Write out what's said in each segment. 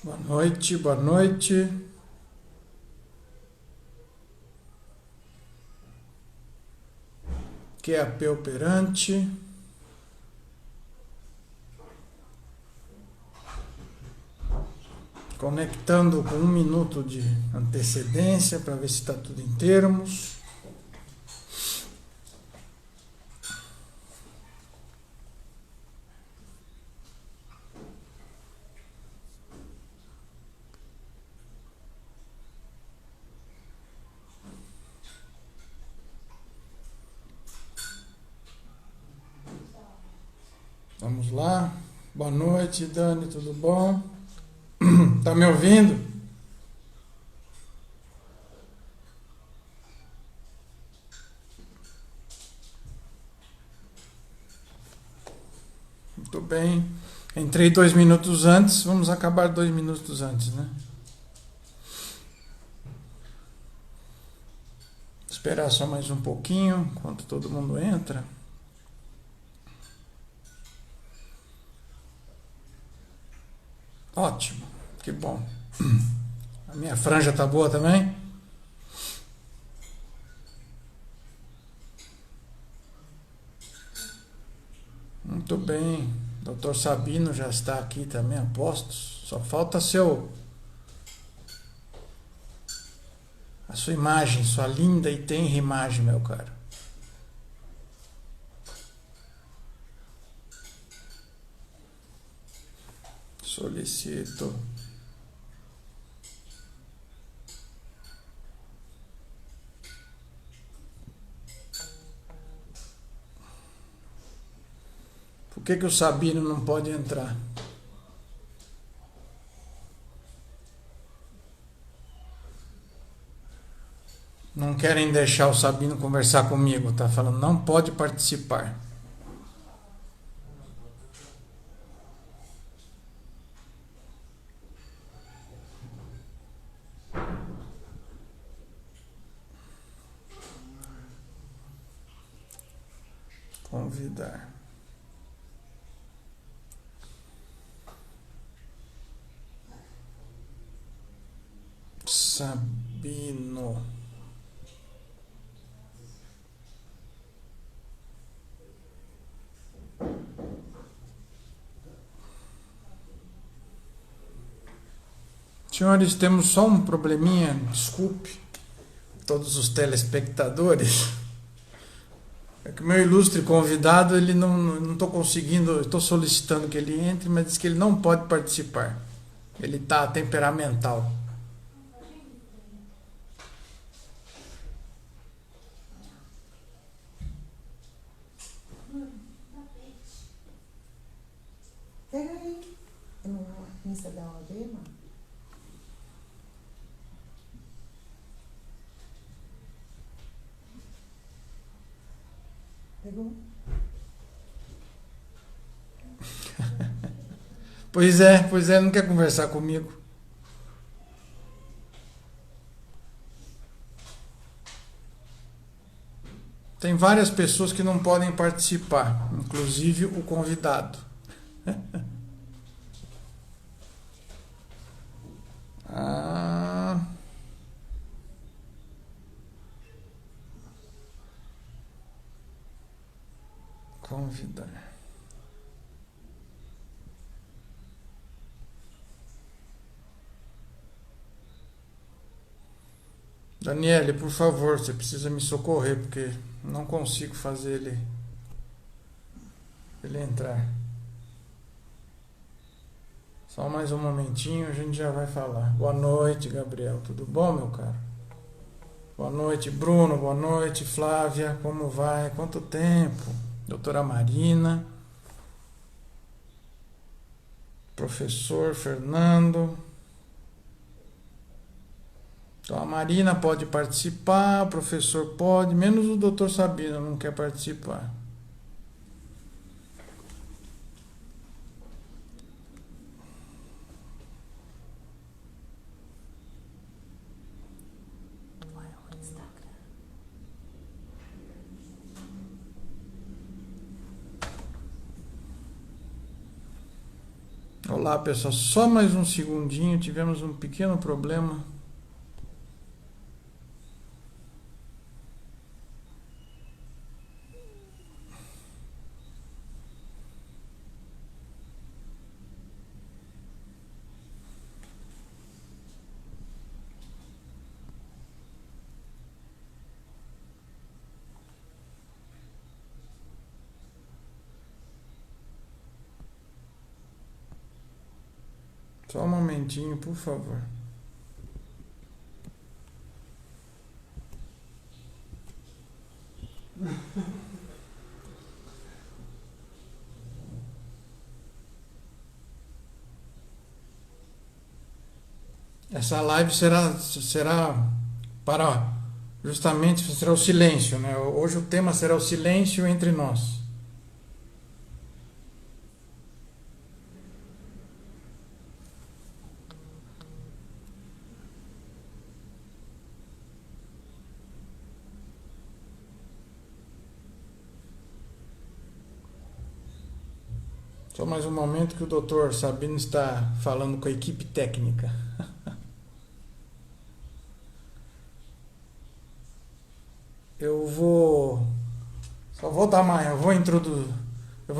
Boa noite, boa noite. QAP operante. Conectando com 1 minuto de antecedência para ver se está tudo em termos. Vamos lá. Boa noite, Dani, tudo bom? Tá me ouvindo? Muito bem. Entrei 2 minutos antes, vamos acabar 2 minutos antes, né? Esperar só mais um pouquinho, enquanto todo mundo entra. Ótimo, que bom. A minha franja tá boa também? Muito bem. Dr. Sabino já está aqui também, aposto. Só falta a sua imagem, sua linda e tenra imagem, meu caro. Solicito. Por que o Sabino não pode entrar? Não querem deixar o Sabino conversar comigo, tá falando, não pode participar. Convidar. Sabino. Senhores, temos só um probleminha, desculpe todos os telespectadores. É que o meu ilustre convidado, ele não estou conseguindo, estou solicitando que ele entre, mas diz que ele não pode participar. Ele está temperamental. Pega aí uma pinça da OAB, Pegou? Pois é, não quer conversar comigo. Tem várias pessoas que não podem participar, inclusive o convidado. Ah, convidar. Daniele, por favor, você precisa me socorrer, porque não consigo fazer ele entrar. Só mais um momentinho, a gente já vai falar. Boa noite, Gabriel. Tudo bom, meu caro? Boa noite, Bruno. Boa noite, Flávia. Como vai? Quanto tempo? Doutora Marina. Professor Fernando. Então a Marina pode participar, o professor pode, menos o doutor Sabino não quer participar. Olá, pessoal. Só mais um segundinho. Tivemos um pequeno problema. Só um momentinho, por favor. Essa live será para justamente será o silêncio, né? Hoje o tema será o silêncio entre nós. Só mais um momento que o Dr. Sabino está falando com a equipe técnica. Eu vou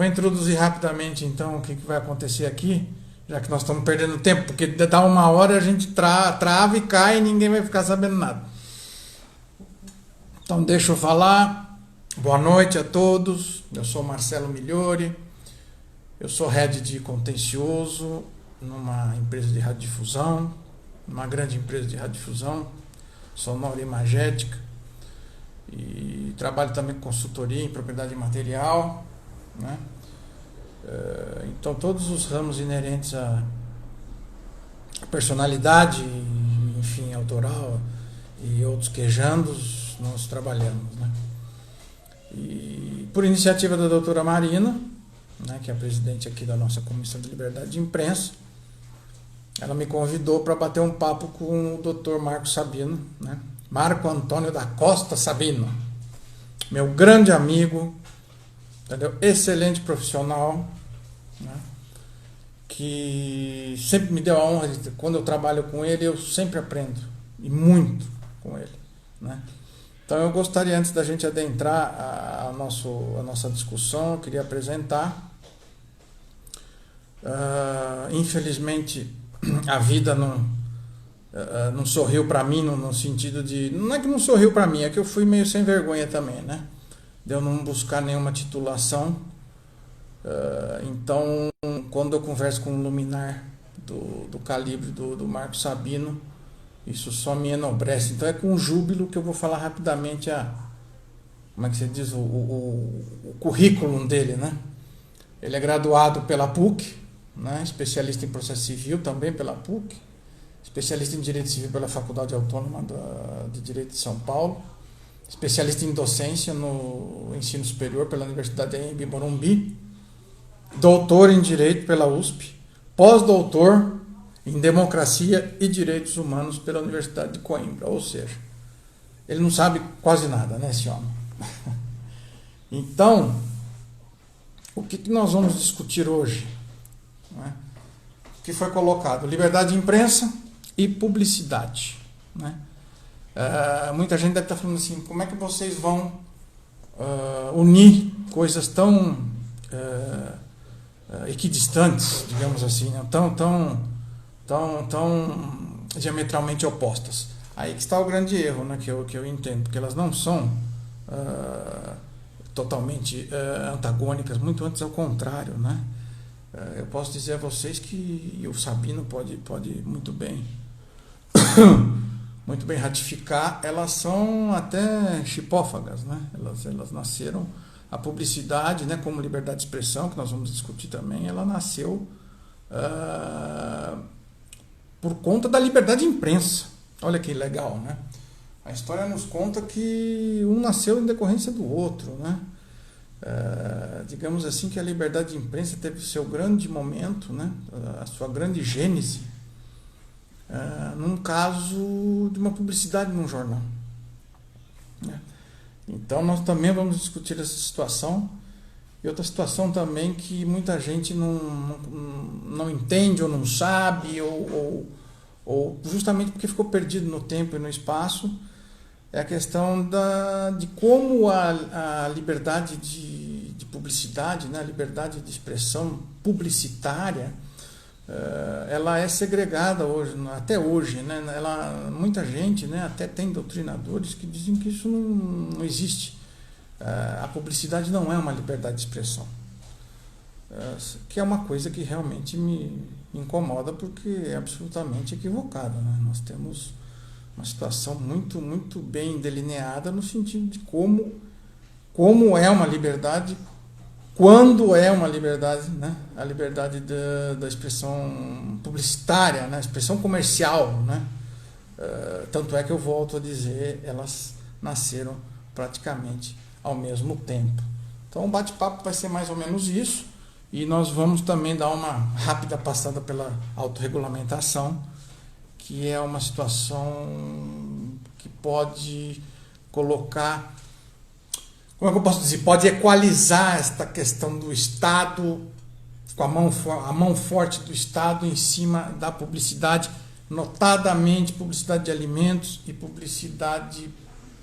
introduzir rapidamente então o que vai acontecer aqui, já que nós estamos perdendo tempo, porque dá uma hora a gente trava e cai e ninguém vai ficar sabendo nada. Então deixa eu falar. Boa noite a todos. Eu sou Marcelo Migliori. Eu sou head de contencioso numa empresa de radiodifusão, numa grande empresa de radiodifusão, sonora e imagética, e trabalho também com consultoria em propriedade material, né? Então todos os ramos inerentes à personalidade, enfim, autoral e outros quejandos nós trabalhamos, né? E por iniciativa da doutora Marina, né, que é a presidente aqui da nossa Comissão de Liberdade de Imprensa, ela me convidou para bater um papo com o Dr. Marco Sabino, né? Marco Antônio da Costa Sabino, meu grande amigo, entendeu? Excelente profissional, né? Que sempre me deu a honra de, quando eu trabalho com ele, eu sempre aprendo, e muito com ele, né? Então eu gostaria, antes da gente adentrar a nossa discussão, eu queria apresentar. Infelizmente a vida não sorriu para mim no sentido de, não é que não sorriu para mim, é que eu fui meio sem vergonha também, né? De eu não buscar nenhuma titulação. Então quando eu converso com um luminar do calibre do Marco Sabino, isso só me enobrece. Então é com júbilo que eu vou falar rapidamente como é que se diz, o currículo dele, né? Ele é graduado pela PUC, né? Especialista em processo civil também pela PUC, especialista em direito civil pela Faculdade Autônoma de Direito de São Paulo, especialista em docência no ensino superior pela Universidade de Morumbi, doutor em direito pela USP, pós-doutor em democracia e direitos humanos pela Universidade de Coimbra. Ou seja, ele não sabe quase nada, né, esse homem? Então, o que nós vamos discutir hoje, né? Que foi colocado: liberdade de imprensa e publicidade, né? Muita gente deve estar falando assim, como é que vocês vão unir coisas tão equidistantes, digamos assim, né? tão diametralmente opostas. Aí que está o grande erro, né, que eu entendo, porque elas não são totalmente antagônicas, muito antes ao contrário, né? Eu posso dizer a vocês que o Sabino pode muito bem ratificar, elas são até chipófagas, né? Elas nasceram, a publicidade, né, como liberdade de expressão, que nós vamos discutir também, ela nasceu por conta da liberdade de imprensa. Olha que legal, né? A história nos conta que um nasceu em decorrência do outro, né? Digamos assim que a liberdade de imprensa teve o seu grande momento, né? A sua grande gênese, num caso de uma publicidade num jornal, né? Então nós também vamos discutir essa situação E outra situação também que muita gente não entende ou não sabe, ou justamente porque ficou perdido no tempo e no espaço, é a questão de como a liberdade de publicidade, né, a liberdade de expressão publicitária, ela é segregada hoje, até hoje, né? Muita gente, né, até tem doutrinadores que dizem que isso não existe. A publicidade não é uma liberdade de expressão, que é uma coisa que realmente me incomoda, porque é absolutamente equivocada, né? Nós temos uma situação muito, muito bem delineada no sentido de como é uma liberdade, quando é uma liberdade, né? A liberdade da expressão publicitária, né? A expressão comercial, né? Tanto é que eu volto a dizer, elas nasceram praticamente ao mesmo tempo. Então o bate-papo vai ser mais ou menos isso, e nós vamos também dar uma rápida passada pela autorregulamentação, que é uma situação que pode colocar, como é que eu posso dizer, pode equalizar esta questão do Estado, com a mão forte do Estado em cima da publicidade, notadamente publicidade de alimentos e publicidade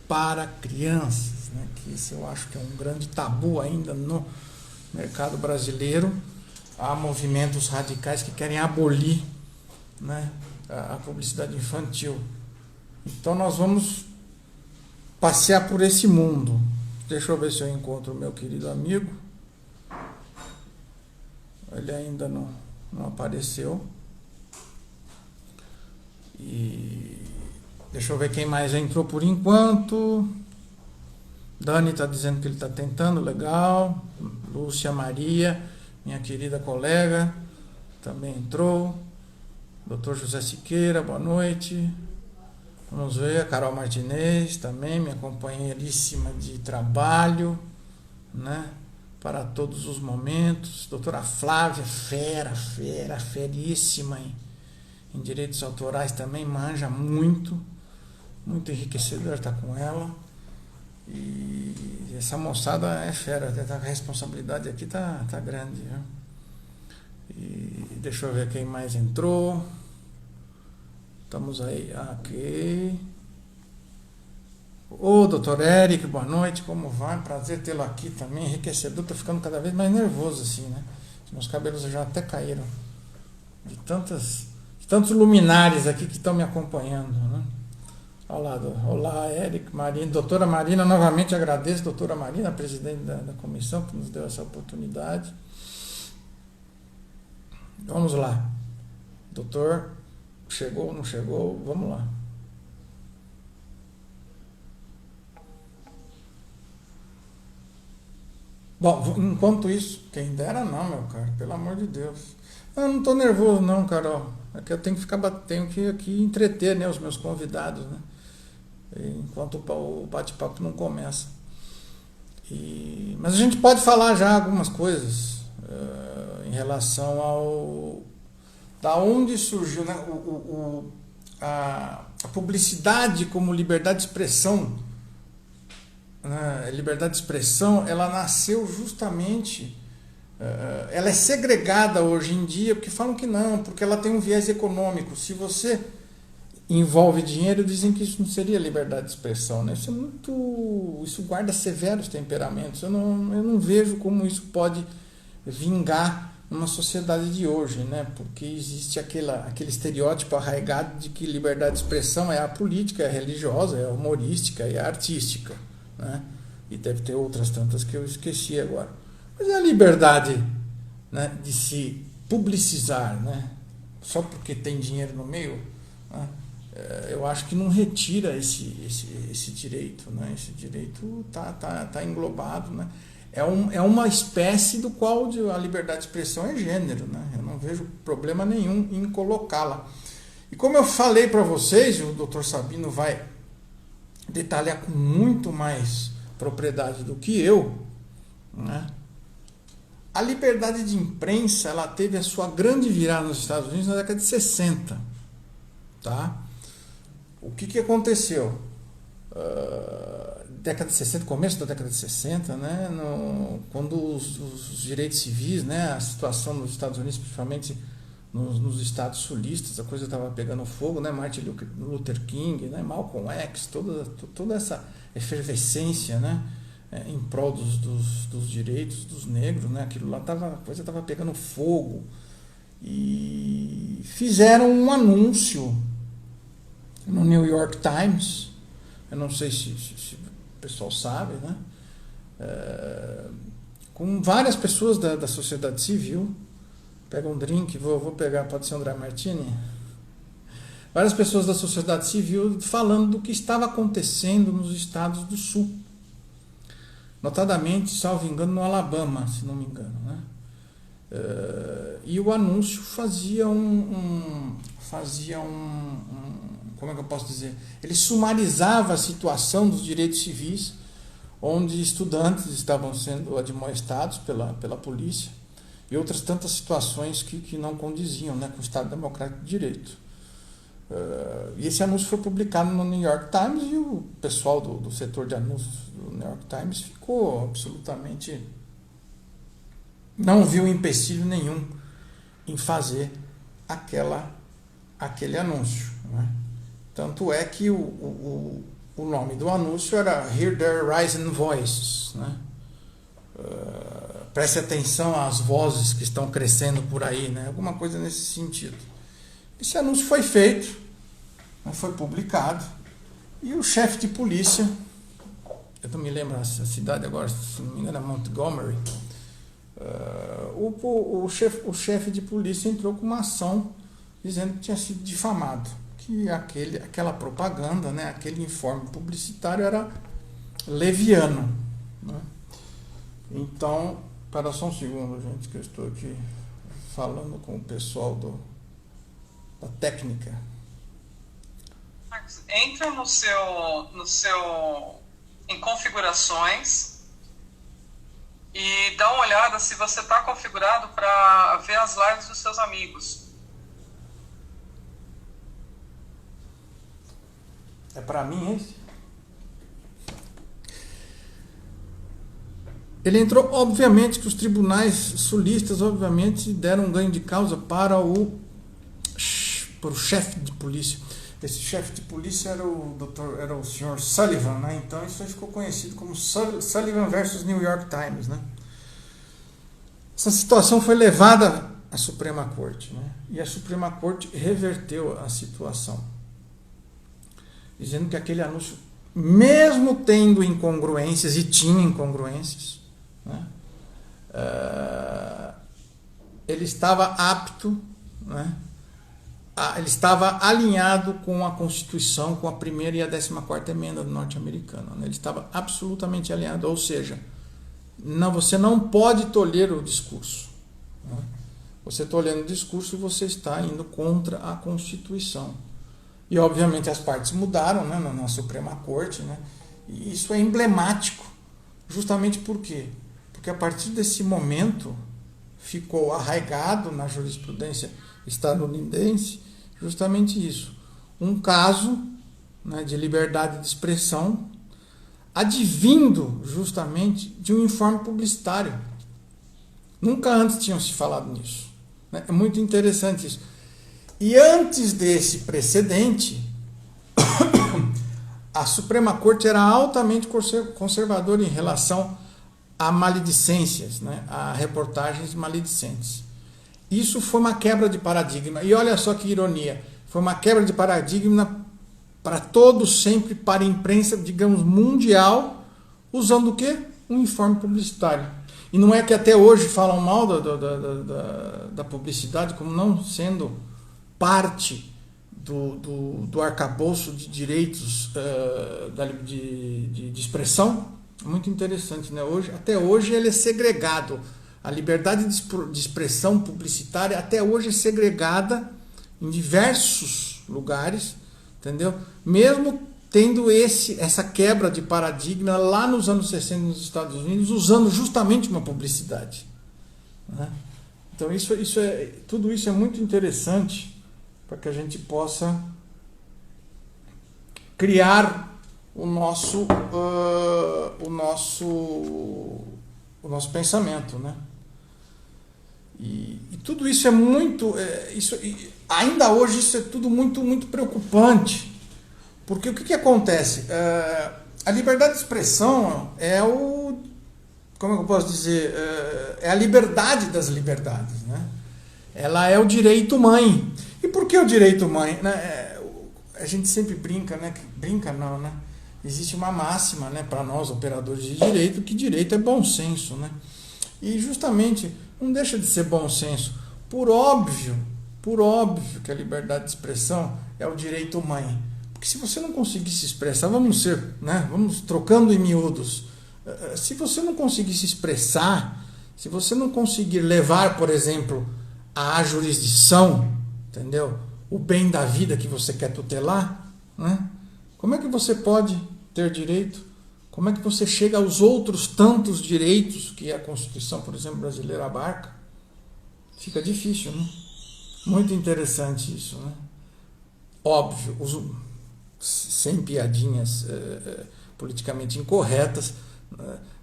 para crianças, né? Que esse eu acho que é um grande tabu ainda no mercado brasileiro. Há movimentos radicais que querem abolir, né, a publicidade infantil. Então nós vamos passear por esse mundo. Deixa eu ver se eu encontro o meu querido amigo. Ele ainda não apareceu. E deixa eu ver quem mais entrou por enquanto. Dani está dizendo que ele está tentando, legal. Lúcia Maria, minha querida colega, também entrou. Dr. José Siqueira, boa noite. Vamos ver, a Carol Martinez também, minha companheiríssima de trabalho, né? Para todos os momentos. Doutora Flávia, feríssima em direitos autorais também, manja muito enriquecedor estar com ela. E essa moçada é fera, a responsabilidade aqui tá grande, viu? E deixa eu ver quem mais entrou. Estamos aí, aqui. Ô, doutor Eric, boa noite, como vai? Prazer tê-lo aqui também, enriquecedor. Tô ficando cada vez mais nervoso assim, né? Meus cabelos já até caíram de tantos luminares aqui que estão me acompanhando, né? Olá, Eric, Marina, doutora Marina, novamente agradeço, doutora Marina, presidente da comissão, que nos deu essa oportunidade. Vamos lá. Doutor, chegou ou não chegou? Vamos lá. Bom, enquanto isso, quem dera não, meu cara, pelo amor de Deus. Eu não estou nervoso não, Carol. É que eu tenho que aqui entreter, né, os meus convidados, né? Enquanto o bate-papo não começa. Mas a gente pode falar já algumas coisas em relação da onde surgiu, né, a publicidade como liberdade de expressão. Liberdade de expressão, ela nasceu justamente, ela é segregada hoje em dia, porque falam que não, porque ela tem um viés econômico. Se você envolve dinheiro, dizem que isso não seria liberdade de expressão, né? Isso guarda severos temperamentos. Eu não vejo como isso pode vingar numa sociedade de hoje, né? Porque existe aquele estereótipo arraigado de que liberdade de expressão é a política, é a religiosa, é a humorística, é a artística, né? E deve ter outras tantas que eu esqueci agora. Mas é a liberdade, né, de se publicizar, né, só porque tem dinheiro no meio, né, eu acho que não retira esse direito, né? Esse direito tá englobado, né? É uma espécie do qual a liberdade de expressão é gênero, né? Eu não vejo problema nenhum em colocá-la. E como eu falei para vocês, o Dr. Sabino vai detalhar com muito mais propriedade do que eu, né? A liberdade de imprensa, ela teve a sua grande virada nos Estados Unidos na década de 60, tá? O que aconteceu? década de 60, começo da década de 60, né, quando os direitos civis, né, a situação nos Estados Unidos, principalmente nos estados sulistas, a coisa estava pegando fogo, né, Martin Luther King, né, Malcolm X, toda essa efervescência, né, em prol dos direitos dos negros, né, aquilo lá a coisa estava pegando fogo, e fizeram um anúncio no New York Times, eu não sei se o pessoal sabe, né, com várias pessoas da sociedade civil. Pega um drink, vou pegar, pode ser um dry martini. Várias pessoas da sociedade civil falando do que estava acontecendo nos estados do sul. Notadamente, salvo engano, no Alabama, se não me engano, né? E o anúncio fazia como é que eu posso dizer? Ele sumarizava a situação dos direitos civis, onde estudantes estavam sendo admoestados pela polícia, e outras tantas situações que não condiziam, né, com o Estado Democrático de Direito. E esse anúncio foi publicado no New York Times, e o pessoal do setor de anúncios do New York Times ficou absolutamente... não viu empecilho nenhum em fazer aquele anúncio, né? Tanto é que o nome do anúncio era Hear Their Rising Voices, né? Preste atenção às vozes que estão crescendo por aí, né? Alguma coisa nesse sentido. Esse anúncio foi feito, né? Foi publicado, e o chefe de polícia, eu não me lembro a cidade agora, se não me engano é Montgomery, o chefe de polícia entrou com uma ação dizendo que tinha sido difamado, que aquela propaganda, né? Aquele informe publicitário era leviano, né? Então, para só um segundo, gente, que eu estou aqui falando com o pessoal da técnica. Entra no seu em configurações e dá uma olhada se você está configurado para ver as lives dos seus amigos. É para mim esse? Ele entrou, obviamente, que os tribunais sulistas, obviamente, deram um ganho de causa para o chefe de polícia. Esse chefe de polícia era o senhor Sullivan, né? Então isso aí ficou conhecido como Sullivan versus New York Times, né? Essa situação foi levada à Suprema Corte, né? E a Suprema Corte reverteu a situação, dizendo que aquele anúncio, mesmo tendo incongruências, e tinha incongruências, né? Ele estava apto, né? Ele estava alinhado com a Constituição, com a primeira e a 14ª emenda norte-americana, né? Ele estava absolutamente alinhado, ou seja, você não pode tolher o discurso, né? Você tolhendo o discurso, você está indo contra a Constituição. E obviamente as partes mudaram, né, na Suprema Corte, né? E isso é emblemático, justamente por quê? Porque a partir desse momento ficou arraigado na jurisprudência estadunidense justamente isso. Um caso, né, de liberdade de expressão advindo justamente de um informe publicitário. Nunca antes tinham se falado nisso, né? É muito interessante isso. E antes desse precedente, a Suprema Corte era altamente conservadora em relação a maledicências, né? A reportagens maledicentes. Isso foi uma quebra de paradigma. E olha só que ironia. Foi uma quebra de paradigma para todos sempre, para a imprensa, digamos, mundial, usando o quê? Um informe publicitário. E não é que até hoje falam mal da publicidade como não sendo parte do arcabouço de direitos de expressão. Muito interessante, né? Até hoje ele é segregado. A liberdade de expressão publicitária até hoje é segregada em diversos lugares, entendeu? Mesmo tendo essa quebra de paradigma lá nos anos 60 nos Estados Unidos, usando justamente uma publicidade, né? Então tudo isso é muito interessante para que a gente possa criar o nosso pensamento, né? E tudo isso é muito, ainda hoje isso é tudo muito, muito preocupante, porque o que acontece? A liberdade de expressão como eu posso dizer, é a liberdade das liberdades, né? Ela é o direito mãe. E por que o direito mãe? Né? A gente sempre brinca, né? Brinca não, né? Existe uma máxima, né, para nós operadores de direito, que direito é bom senso, né? E justamente não deixa de ser bom senso. Por óbvio que a liberdade de expressão é o direito mãe. Porque se você não conseguir se expressar, vamos trocando em miúdos. Se você não conseguir se expressar, se você não conseguir levar, por exemplo, à jurisdição, entendeu? O bem da vida que você quer tutelar, né? Como é que você pode ter direito? Como é que você chega aos outros tantos direitos que a Constituição, por exemplo, brasileira abarca? Fica difícil, né? Muito interessante isso, né? Óbvio, sem piadinhas politicamente incorretas,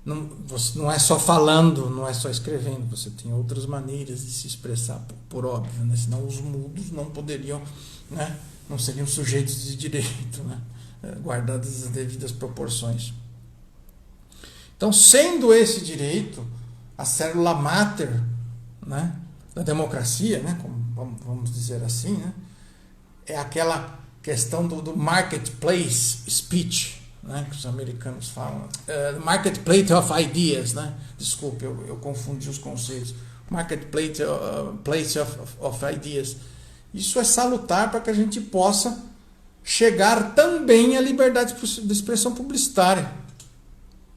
não é só falando, não é só escrevendo, você tem outras maneiras de se expressar, por óbvio, né? Senão os mudos não poderiam, né? Não seriam sujeitos de direito, né? Guardadas as devidas proporções. Então, sendo esse direito a célula máter, né, da democracia, né, vamos dizer assim, né, é aquela questão do marketplace speech, né, que os americanos falam, marketplace of ideas, né? Desculpe, eu confundi os conceitos. Marketplace place of ideas. Isso é salutar para que a gente possa chegar também à liberdade de expressão publicitária,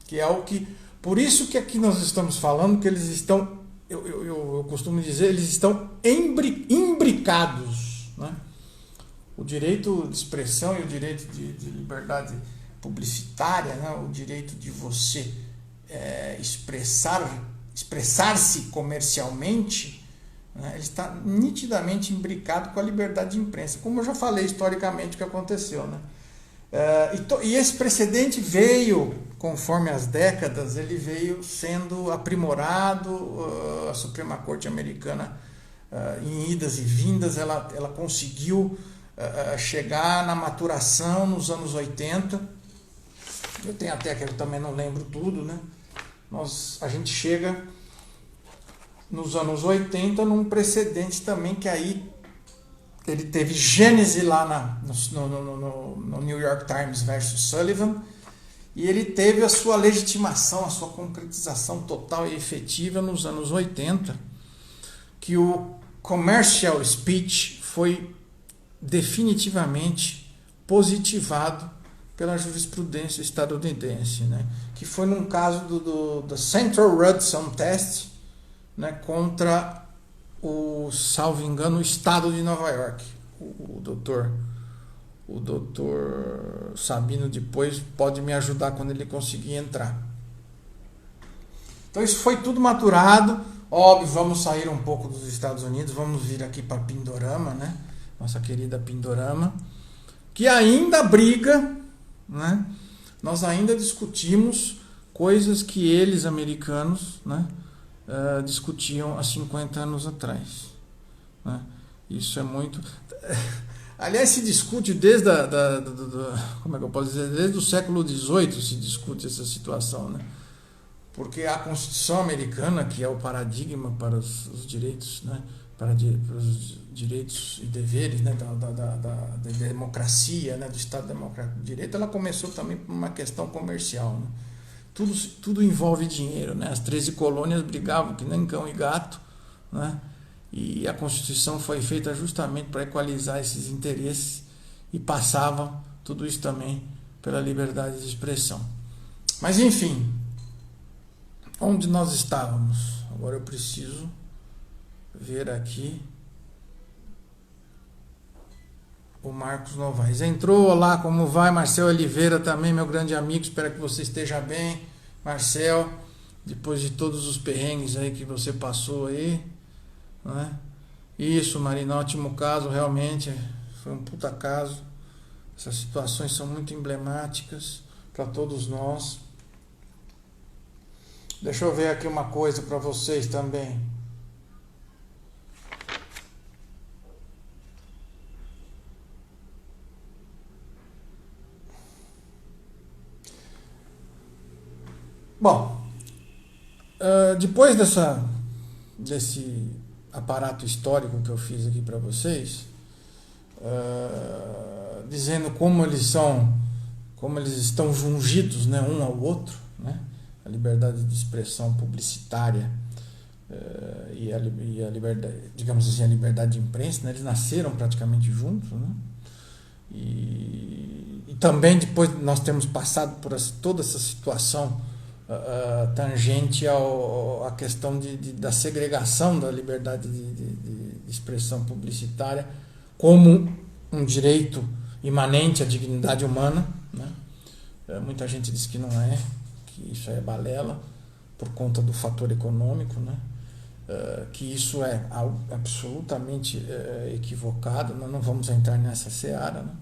que é o que, por isso que aqui nós estamos falando que eles estão, eu costumo dizer, eles estão imbricados, né? O direito de expressão e o direito de liberdade publicitária, né? O direito de você expressar-se comercialmente, né? Ele está nitidamente imbricado com a liberdade de imprensa, como eu já falei historicamente o que aconteceu, né? E esse precedente veio, conforme as décadas, ele veio sendo aprimorado. A Suprema Corte Americana, em idas e vindas, ela conseguiu chegar na maturação nos anos 80. Eu tenho até que eu também não lembro tudo, né? A gente chega nos anos 80 num precedente também que aí ele teve gênese lá no New York Times versus Sullivan, e ele teve a sua legitimação, a sua concretização total e efetiva nos anos 80, que o commercial speech foi definitivamente positivado pela jurisprudência estadunidense, né? Que foi num caso do Central Hudson Test, né, contra salvo engano, o estado de Nova York. O doutor Sabino depois pode me ajudar quando ele conseguir entrar. Então isso foi tudo maturado. Óbvio, vamos sair um pouco dos Estados Unidos, vamos vir aqui para Pindorama, né? Nossa querida Pindorama, que ainda briga, né? Nós ainda discutimos coisas que eles, americanos, né, discutiam há 50 anos atrás, né? Isso é muito... Aliás, se discute desde como é que eu posso dizer, desde o século XVIII se discute essa situação, né? Porque a Constituição americana, que é o paradigma para os direitos, né, para os direitos e deveres, né, da democracia, né, do Estado Democrático de Direito, ela começou também por uma questão comercial, né? Tudo envolve dinheiro, né? As 13 colônias brigavam que nem cão e gato, né? E a Constituição foi feita justamente para equalizar esses interesses, e passava tudo isso também pela liberdade de expressão. Mas enfim, onde nós estávamos? Agora eu preciso ver aqui o Marcos Novaes. Entrou, olá, como vai? Marcel Oliveira também, meu grande amigo, espero que você esteja bem. Marcel, depois de todos os perrengues aí que você passou aí, né? Isso, Marina, ótimo caso, realmente, foi um puta caso. Essas situações são muito emblemáticas para todos nós. Deixa eu ver aqui uma coisa para vocês também. Bom, depois desse aparato histórico que eu fiz aqui para vocês, dizendo como eles estão jungidos, né, um ao outro, né, a liberdade de expressão publicitária e a liberdade, digamos assim, a liberdade de imprensa, né, eles nasceram praticamente juntos, né, e também depois nós temos passado por toda essa situação tangente à questão da segregação da liberdade de expressão publicitária como um direito imanente à dignidade humana, né? Muita gente diz que não é, que isso é balela por conta do fator econômico, né? Que isso é absolutamente equivocado. Nós não vamos entrar nessa seara, né?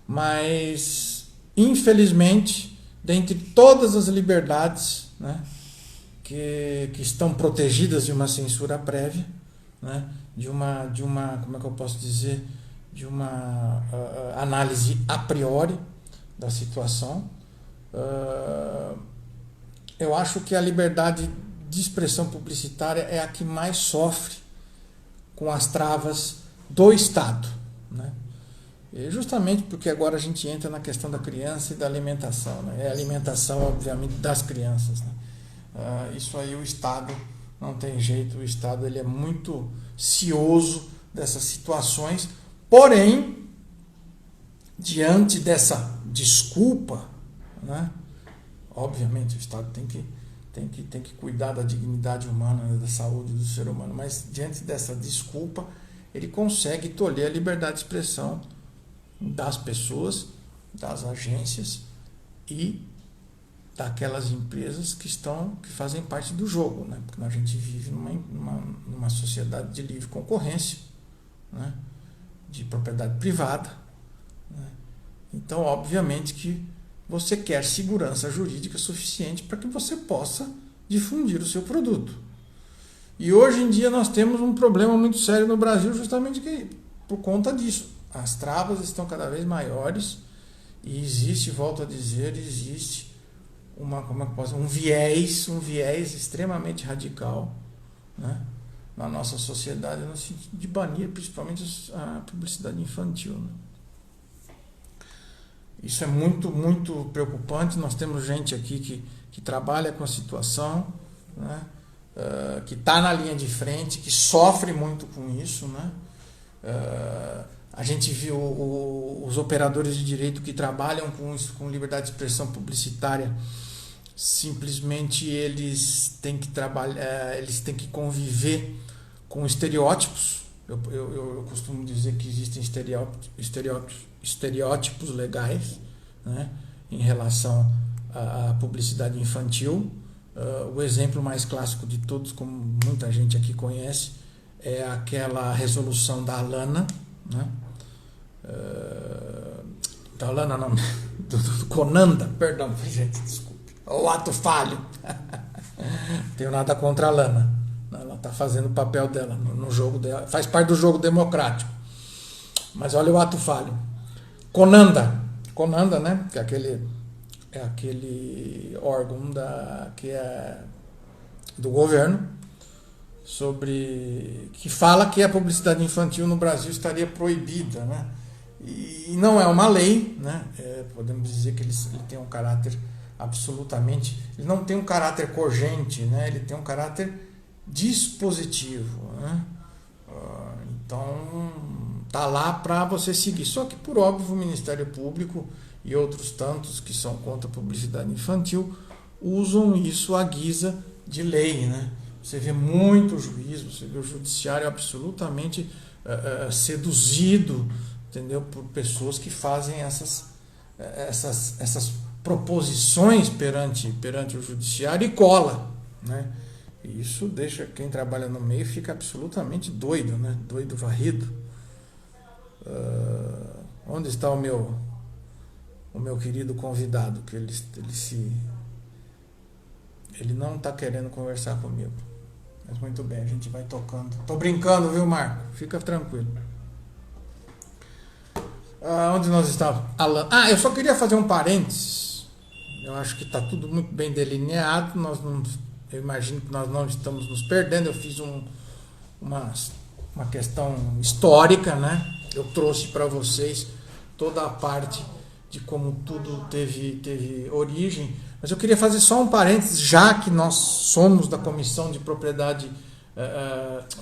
Mas infelizmente, dentre todas as liberdades, né, que estão protegidas de uma censura prévia, né, de uma como é que eu posso dizer, de uma análise a priori da situação, eu acho que a liberdade de expressão publicitária é a que mais sofre com as travas do Estado, né? E justamente porque agora a gente entra na questão da criança e da alimentação, né? É a alimentação, obviamente, das crianças, né? Isso aí o Estado não tem jeito, o Estado ele é muito cioso dessas situações, porém, diante dessa desculpa, né? Obviamente o Estado tem que cuidar da dignidade humana, né? Da saúde do ser humano, mas diante dessa desculpa, ele consegue tolher a liberdade de expressão das pessoas, das agências e daquelas empresas que fazem parte do jogo, né? Porque a gente vive numa sociedade de livre concorrência, né? De propriedade privada, né? Então, obviamente que você quer segurança jurídica suficiente para que você possa difundir o seu produto. E hoje em dia nós temos um problema muito sério no Brasil, justamente por conta disso. As travas estão cada vez maiores e existe, volto a dizer, existe um viés extremamente radical, né, na nossa sociedade, no sentido de banir principalmente a publicidade infantil, né? Isso é muito, muito preocupante. Nós temos gente aqui que trabalha com a situação, né, que está na linha de frente, que sofre muito com isso, né? A gente viu os operadores de direito que trabalham com liberdade de expressão publicitária, simplesmente eles têm que trabalhar, eles têm que conviver com estereótipos. Eu costumo dizer que existem estereótipos legais, né, em relação à publicidade infantil. O exemplo mais clássico de todos, como muita gente aqui conhece, é aquela resolução da Alana, né? Da Alana não, do Conanda, perdão, gente, desculpe, o ato falho. Não tenho nada contra a Alana, ela está fazendo o papel dela no jogo dela, faz parte do jogo democrático, mas olha o ato falho. Conanda, né, que é aquele órgão que é do governo, que fala que a publicidade infantil no Brasil estaria proibida, né? E não é uma lei, né? Podemos dizer que ele tem um caráter absolutamente, ele não tem um caráter cogente, né? Ele tem um caráter dispositivo, né? Então tá lá para você seguir. Só que, por óbvio, o Ministério Público e outros tantos que são contra a publicidade infantil usam isso à guisa de lei, né? Você vê muito juiz, você vê o judiciário absolutamente seduzido, entendeu? Por pessoas que fazem essas proposições perante o judiciário e cola, né? E isso deixa quem trabalha no meio fica absolutamente doido, né? Doido varrido. Onde está o meu querido convidado? Que ele não está querendo conversar comigo. Mas muito bem, a gente vai tocando. Tô brincando, viu, Marco? Fica tranquilo. Onde nós estávamos? Alan. Eu só queria fazer um parênteses. Eu acho que está tudo muito bem delineado. Eu imagino que nós não estamos nos perdendo. Eu fiz uma questão histórica, né? Eu trouxe para vocês toda a parte de como tudo teve origem. Mas eu queria fazer só um parênteses, já que nós somos da Comissão de Propriedade,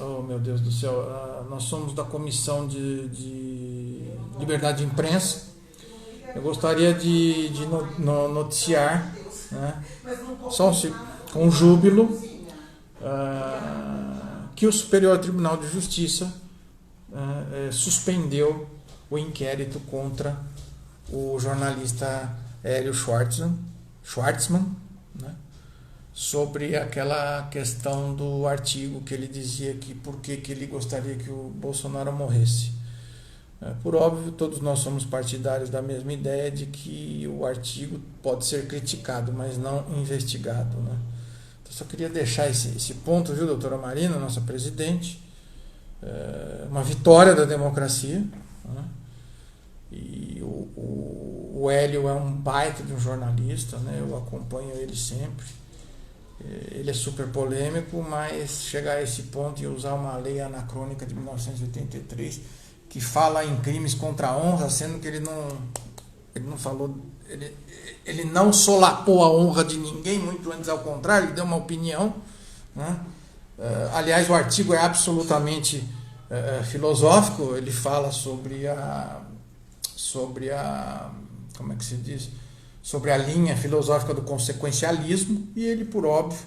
oh meu Deus do céu, nós somos da Comissão de Liberdade de Imprensa. Eu gostaria de noticiar, né, com júbilo, que o Superior Tribunal de Justiça suspendeu o inquérito contra o jornalista Hélio Schwartzman, né, sobre aquela questão do artigo que ele dizia que por que ele gostaria que o Bolsonaro morresse. Por óbvio, todos nós somos partidários da mesma ideia de que o artigo pode ser criticado, mas não investigado, né? Então, só queria deixar esse ponto, viu, doutora Marina, nossa presidente, uma vitória da democracia, né? E o Hélio é um baita de um jornalista, né? Eu acompanho ele sempre. Ele é super polêmico, mas chegar a esse ponto e usar uma lei anacrônica de 1983 que fala em crimes contra a honra, sendo que ele não falou, ele não solapou a honra de ninguém, muito antes ao contrário, ele deu uma opinião, né? Aliás, o artigo é absolutamente filosófico. Ele fala sobre a como é que se diz? Sobre a linha filosófica do consequencialismo, e ele, por óbvio,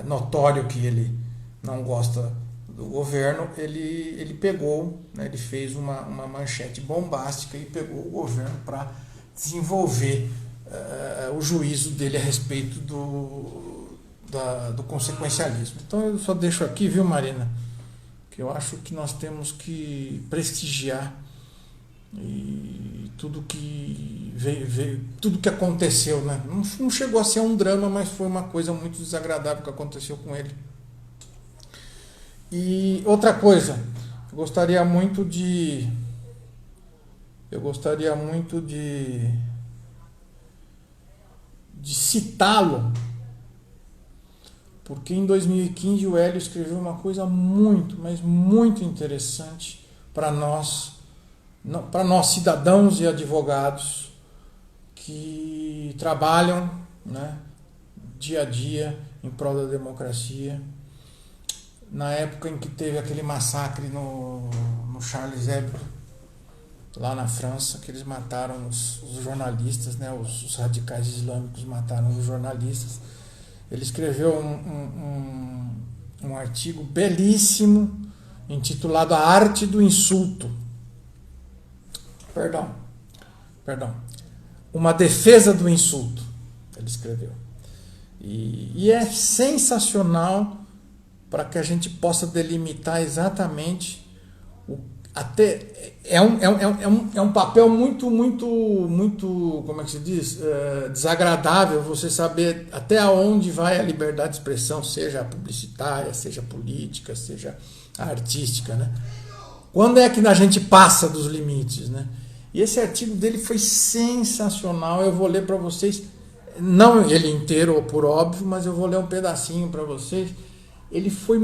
notório que ele não gosta do governo, ele pegou, né, ele fez uma manchete bombástica e pegou o governo para desenvolver o juízo dele a respeito do consequencialismo. Então eu só deixo aqui, viu, Marina, que eu acho que nós temos que prestigiar e tudo que veio, tudo que aconteceu, né? Não chegou a ser um drama, mas foi uma coisa muito desagradável que aconteceu com ele. E outra coisa, eu gostaria muito de citá-lo, porque em 2015 o Hélio escreveu uma coisa muito, mas muito interessante para nós cidadãos e advogados que trabalham, né, dia a dia em prol da democracia. Na época em que teve aquele massacre no Charles Hebdo, lá na França, que eles mataram os jornalistas, né, os radicais islâmicos mataram os jornalistas. Ele escreveu um artigo belíssimo intitulado A Arte do Insulto. Perdão. Uma defesa do insulto, ele escreveu. E é sensacional para que a gente possa delimitar exatamente é um papel muito, como é que se diz? Desagradável você saber até onde vai a liberdade de expressão, seja a publicitária, seja a política, seja a artística, né? Quando é que a gente passa dos limites, né? E esse artigo dele foi sensacional. Eu vou ler para vocês, não ele inteiro, por óbvio, mas eu vou ler um pedacinho para vocês. Ele foi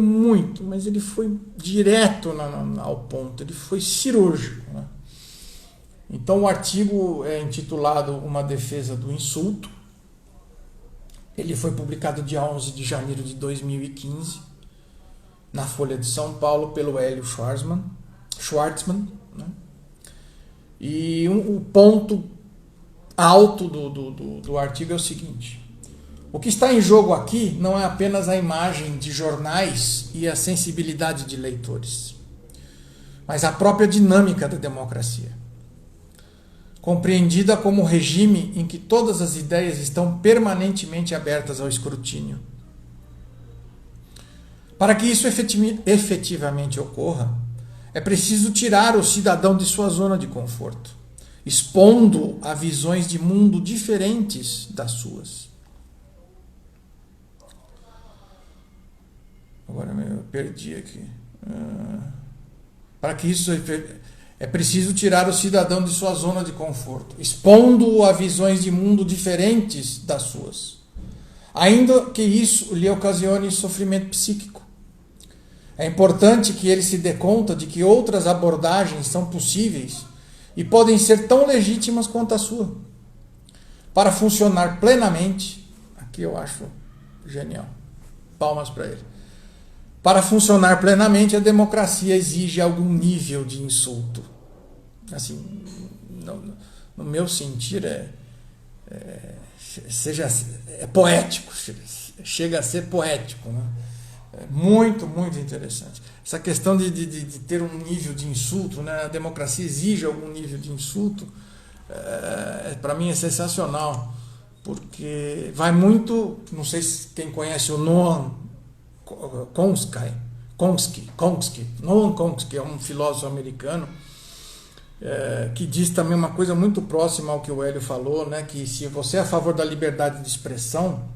mas ele foi direto ao ponto, ele foi cirúrgico, né? Então o artigo é intitulado Uma Defesa do Insulto. Ele foi publicado dia 11 de janeiro de 2015 na Folha de São Paulo pelo Hélio Schwartzman, né? E o ponto alto do artigo é o seguinte: o que está em jogo aqui não é apenas a imagem de jornais e a sensibilidade de leitores, mas a própria dinâmica da democracia, compreendida como um regime em que todas as ideias estão permanentemente abertas ao escrutínio. Para que isso efetivamente ocorra, é preciso tirar o cidadão de sua zona de conforto, expondo a visões de mundo diferentes das suas. Agora eu perdi aqui. Para que isso é preciso tirar o cidadão de sua zona de conforto, expondo-o a visões de mundo diferentes das suas, ainda que isso lhe ocasione sofrimento psíquico. É importante que ele se dê conta de que outras abordagens são possíveis e podem ser tão legítimas quanto a sua. Para funcionar plenamente, aqui eu acho genial, palmas para ele. Para funcionar plenamente, a democracia exige algum nível de insulto. Assim, no meu sentir, é poético, chega a ser poético, né? É muito, muito interessante. Essa questão de ter um nível de insulto, né? A democracia exige algum nível de insulto, para mim é sensacional, porque vai muito, não sei se quem conhece o Noam Chomsky, é um filósofo americano, que diz também uma coisa muito próxima ao que o Hélio falou, né? Que se você é a favor da liberdade de expressão,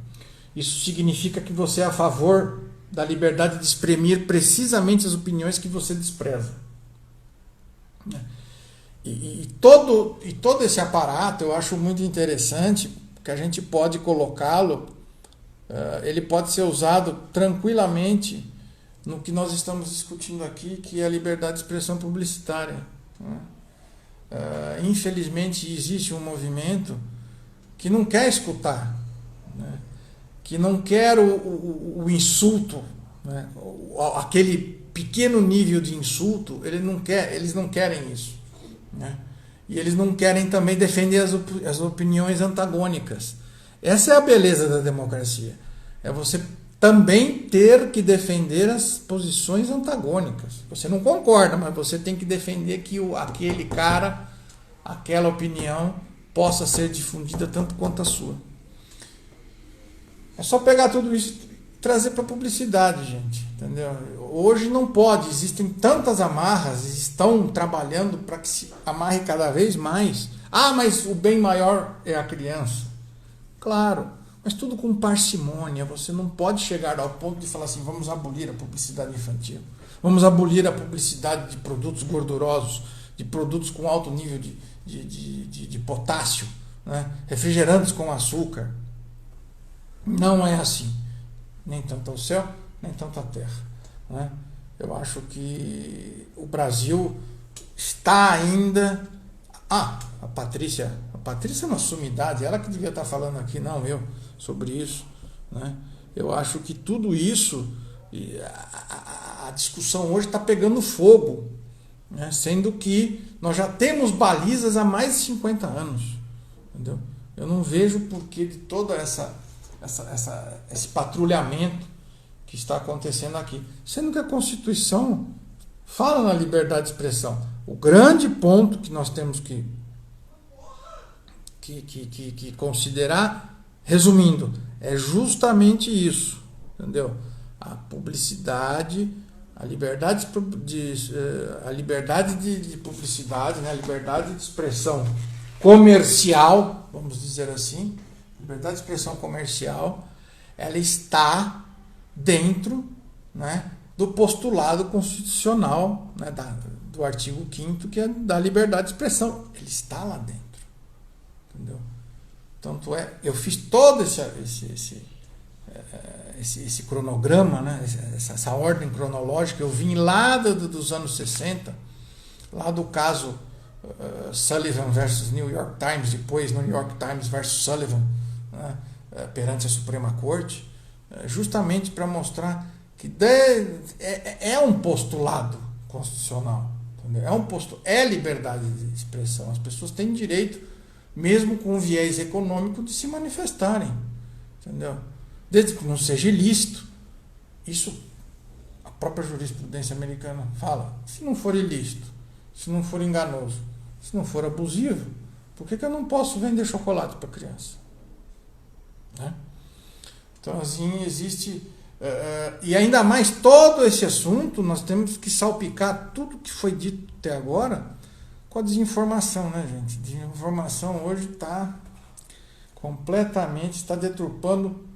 isso significa que você é a favor da liberdade de exprimir precisamente as opiniões que você despreza. E todo esse aparato eu acho muito interessante, que a gente pode colocá-lo. Ele pode ser usado tranquilamente no que nós estamos discutindo aqui, que é a liberdade de expressão publicitária. Infelizmente existe um movimento que não quer escutar, né? Que não quer o insulto, né? Aquele pequeno nível de insulto, eles não querem isso, né? E eles não querem também defender as opiniões antagônicas. Essa é a beleza da democracia. É você também ter que defender as posições antagônicas. Você não concorda, mas você tem que defender que aquele cara, aquela opinião, possa ser difundida tanto quanto a sua. É só pegar tudo isso e trazer para a publicidade, gente. Entendeu? Hoje não pode, existem tantas amarras, estão trabalhando para que se amarre cada vez mais. Mas o bem maior é a criança. Claro, mas tudo com parcimônia. Você não pode chegar ao ponto de falar assim: vamos abolir a publicidade infantil, vamos abolir a publicidade de produtos gordurosos, de produtos com alto nível de potássio, né? Refrigerantes com açúcar. Não é assim. Nem tanto ao céu, nem tanto à terra, né? Eu acho que o Brasil está ainda... A Patrícia é uma sumidade, ela que devia estar falando aqui, não eu, sobre isso, né? Eu acho que tudo isso, a discussão hoje está pegando fogo, né? Sendo que nós já temos balizas há mais de 50 anos, entendeu? Eu não vejo porquê de todo esse patrulhamento que está acontecendo aqui, sendo que a Constituição fala na liberdade de expressão. O grande ponto que nós temos que considerar, resumindo, é justamente isso, entendeu? A publicidade, a liberdade de publicidade, né? A liberdade de expressão comercial, vamos dizer assim, liberdade de expressão comercial, ela está dentro, né, do postulado constitucional, né, do artigo 5º, que é da liberdade de expressão. Ele está lá dentro. Entendeu? Tanto eu fiz todo esse cronograma, né, essa ordem cronológica. Eu vim lá dos anos 60, lá do caso Sullivan versus New York Times, depois New York Times versus Sullivan, né, perante a Suprema Corte, justamente para mostrar que é um postulado constitucional, entendeu? É liberdade de expressão. As pessoas têm direito, mesmo com um viés econômico, de se manifestarem, entendeu? Desde que não seja ilícito. Isso a própria jurisprudência americana fala. Se não for ilícito, se não for enganoso, se não for abusivo, por que eu não posso vender chocolate para criança? Né? Então, assim, existe E ainda mais todo esse assunto, nós temos que salpicar tudo que foi dito até agora com a desinformação, né, gente? Desinformação hoje está deturpando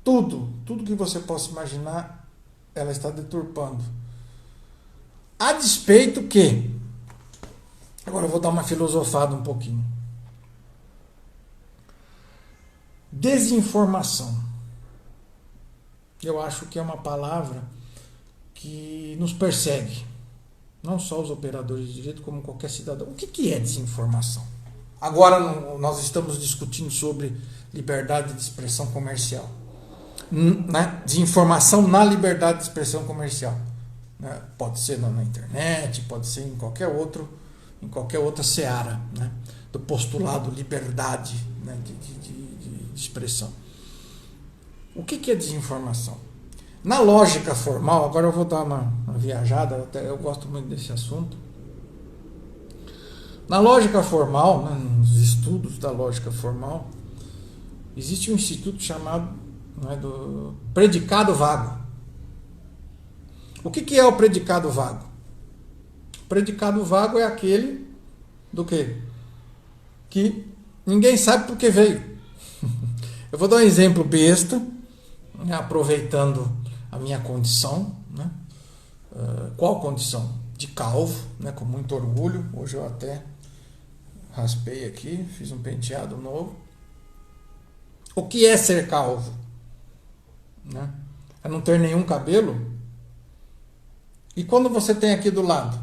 tudo que você possa imaginar, ela está deturpando. A despeito que, agora eu vou dar uma filosofada um pouquinho. Desinformação. Eu acho que é uma palavra que nos persegue. Não só os operadores de direito, como qualquer cidadão. O que é desinformação? Agora nós estamos discutindo sobre liberdade de expressão comercial. Né? Desinformação na liberdade de expressão comercial. Né? Pode ser na internet, pode ser em qualquer outra seara, né? Do postulado liberdade, né? de expressão. O que é desinformação? Na lógica formal, agora eu vou dar uma viajada, eu gosto muito desse assunto. Na lógica formal, né, nos estudos da lógica formal, existe um instituto chamado, né, do predicado vago. O que é o predicado vago? O predicado vago é aquele do quê? Que ninguém sabe por que veio. Eu vou dar um exemplo besta, né, aproveitando a minha condição, né? Qual condição? De calvo, né, com muito orgulho. Hoje eu até raspei aqui, fiz um penteado novo. O que é ser calvo? Né? É não ter nenhum cabelo? E quando você tem aqui do lado?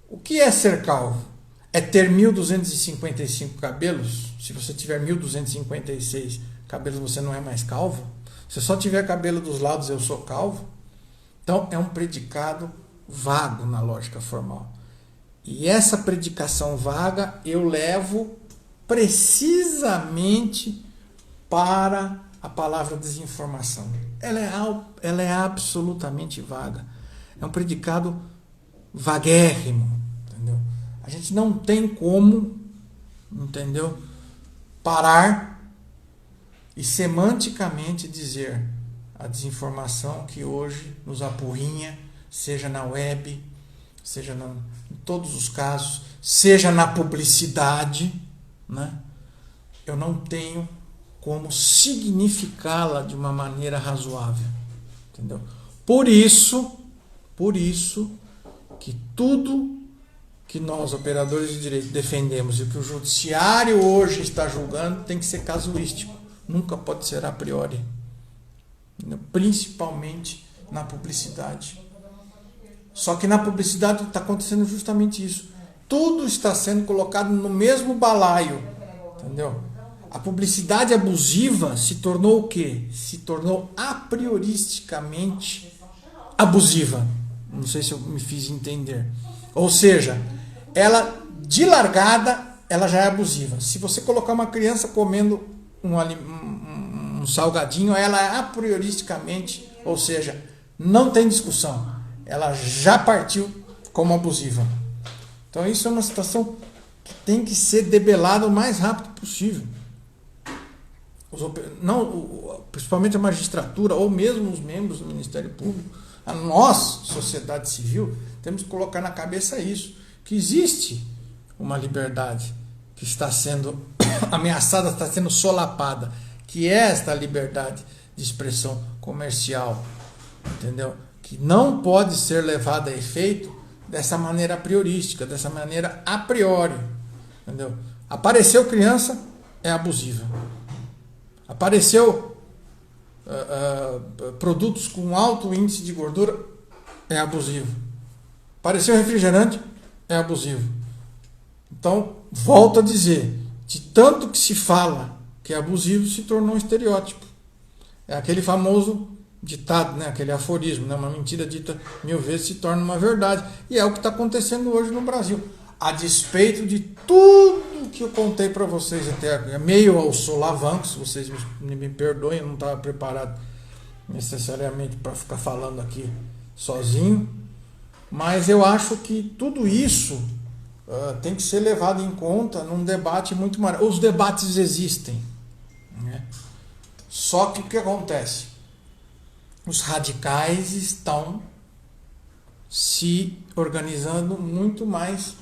O que é ser calvo? É ter 1.255 cabelos? Se você tiver 1.256 cabelos, você não é mais calvo? Se só tiver cabelo dos lados, eu sou calvo? Então, é um predicado vago na lógica formal. E essa predicação vaga eu levo precisamente para a palavra desinformação. Ela é absolutamente vaga. É um predicado vaguérrimo, entendeu? A gente não tem como, entendeu, parar e semanticamente dizer a desinformação que hoje nos apurrinha, seja na web, seja em todos os casos, seja na publicidade, né? Eu não tenho como significá-la de uma maneira razoável, entendeu? Por isso que tudo que nós, operadores de direito, defendemos e que o judiciário hoje está julgando tem que ser casuístico. Nunca pode ser a priori. Principalmente na publicidade. Só que na publicidade está acontecendo justamente isso. Tudo está sendo colocado no mesmo balaio. Entendeu? A publicidade abusiva se tornou o quê? Se tornou a prioristicamente abusiva. Não sei se eu me fiz entender. Ou seja, ela de largada ela já é abusiva. Se você colocar uma criança comendo um salgadinho, ela é a prioristicamente, ou seja, não tem discussão. Ela já partiu como abusiva. Então isso é uma situação que tem que ser debelada o mais rápido possível. Principalmente a magistratura ou mesmo os membros do Ministério Público, a nós, sociedade civil, temos que colocar na cabeça isso, que existe uma liberdade que está sendo ameaçada, está sendo solapada, que é esta liberdade de expressão comercial, entendeu? Que não pode ser levada a efeito dessa maneira priorística, dessa maneira a priori, entendeu? Apareceu criança, é abusiva. Apareceu produtos com alto índice de gordura, é abusivo. Apareceu refrigerante, é abusivo. Então, volto a dizer, de tanto que se fala que é abusivo, se tornou um estereótipo. É aquele famoso ditado, né? Aquele aforismo, né? Uma mentira dita 1000 vezes se torna uma verdade. E é o que está acontecendo hoje no Brasil. A despeito de tudo que eu contei para vocês até agora, meio aos solavancos, vocês me perdoem, eu não estava preparado necessariamente para ficar falando aqui sozinho, mas eu acho que tudo isso tem que ser levado em conta num debate muito maior. Os debates existem, né? Só que o que acontece? os radicais estão se organizando muito mais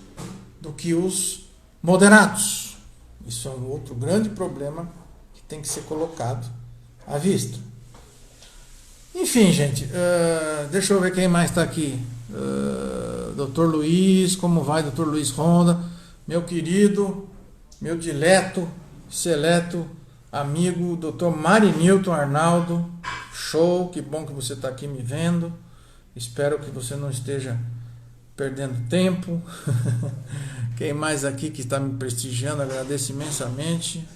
do que os moderados. Isso é um outro grande problema que tem que ser colocado à vista. Enfim, gente, deixa eu ver quem mais está aqui. Dr. Luiz, como vai, Dr. Luiz Ronda? Meu querido, meu dileto, seleto amigo, Dr. Marinilton Arnaldo. Show, que bom que você está aqui me vendo. Espero que você não esteja perdendo tempo. Quem mais aqui que está me prestigiando, agradeço imensamente.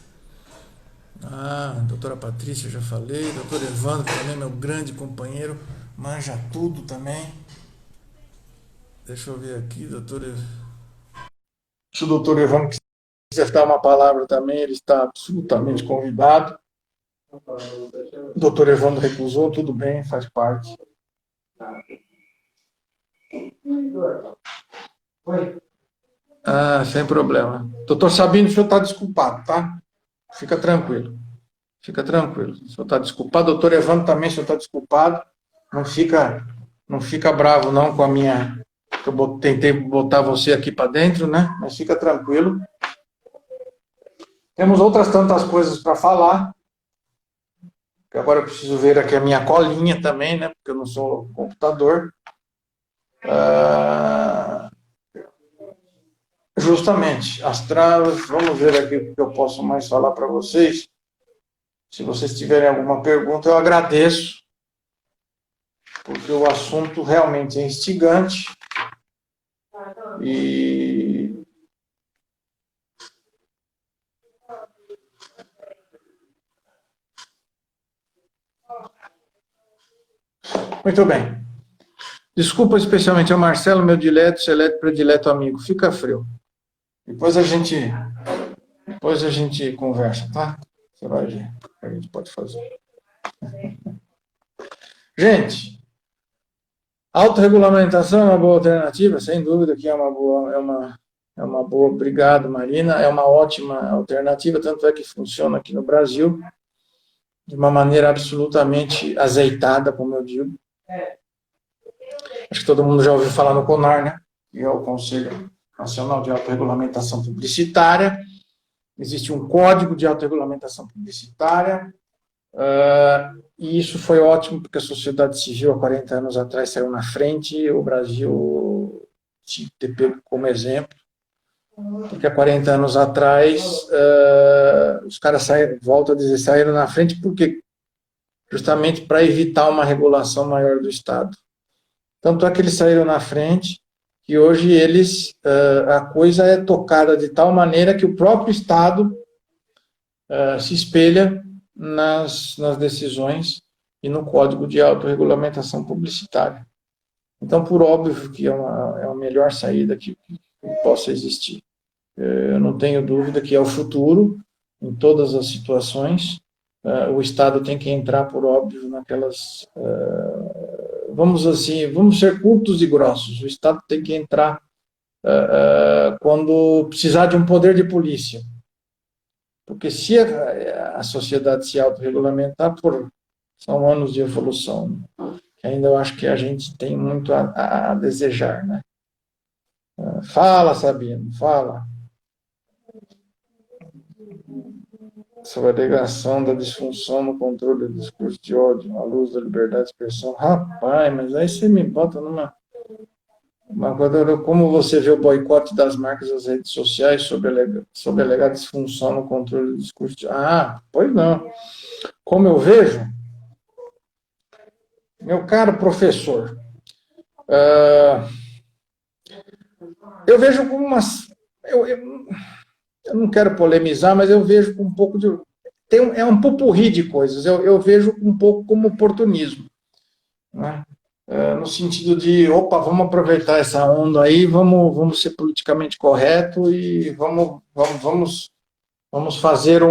Doutora Patrícia, já falei. Doutor Evandro também, meu grande companheiro, manja tudo também. Deixa eu ver aqui, doutor Evandro. Se o doutor Evandro quiser dar uma palavra também, ele está absolutamente convidado. O doutor Evandro recusou, tudo bem, faz parte. Sem problema. Doutor Sabino, o senhor está desculpado, tá? Fica tranquilo. Fica tranquilo. O senhor está desculpado. Doutor Evandro também, o senhor está desculpado. Não fica bravo não com a minha... Eu tentei botar você aqui para dentro, né? Mas fica tranquilo. Temos outras tantas coisas para falar. Que agora eu preciso ver aqui a minha colinha também, né? Porque eu não sou computador. Justamente, as travas. Vamos ver aqui o que eu posso mais falar para vocês. Se vocês tiverem alguma pergunta, eu agradeço. Porque o assunto realmente é instigante. E muito bem. Desculpa especialmente ao Marcelo, meu dileto, seleto, predileto amigo. Fica frio. Depois a gente conversa, tá? Você vai ver o que a gente pode fazer. Gente, autorregulamentação é uma boa alternativa, sem dúvida que é uma boa, obrigado, Marina, é uma ótima alternativa, tanto é que funciona aqui no Brasil de uma maneira absolutamente azeitada, como eu digo. Acho que todo mundo já ouviu falar no CONAR, né? Que é o Conselho Nacional de Autorregulamentação Publicitária. Existe um código de autorregulamentação publicitária, e isso foi ótimo, porque a sociedade civil, há 40 anos atrás, saiu na frente, o Brasil tinha que ter pego como exemplo, porque há 40 anos atrás, os caras volto a dizer, saíram na frente, porque justamente para evitar uma regulação maior do Estado. Tanto é que eles saíram na frente, que hoje a coisa é tocada de tal maneira que o próprio Estado se espelha nas decisões e no Código de Autorregulamentação Publicitária. Então, por óbvio que é a melhor saída que possa existir. Eu não tenho dúvida que é o futuro, em todas as situações. O Estado tem que entrar, por óbvio, naquelas... vamos ser curtos e grossos. O Estado tem que entrar quando precisar de um poder de polícia. Porque se a sociedade se autorregulamentar, são anos de evolução, que ainda eu acho que a gente tem muito a desejar, né? Fala, Sabino, fala. Sobre a negação da disfunção no controle do discurso de ódio, à luz da liberdade de expressão. Rapaz, mas aí você me bota numa coisa, como você vê o boicote das marcas das redes sociais sobre a alegada disfunção no controle do discurso de... Pois não. Como eu vejo, meu caro professor, eu vejo como umas... Eu não quero polemizar, mas eu vejo com um pouco de... é um popurrí de coisas. Eu vejo um pouco como oportunismo, né? No sentido de, vamos aproveitar essa onda aí, vamos ser politicamente correto e vamos fazer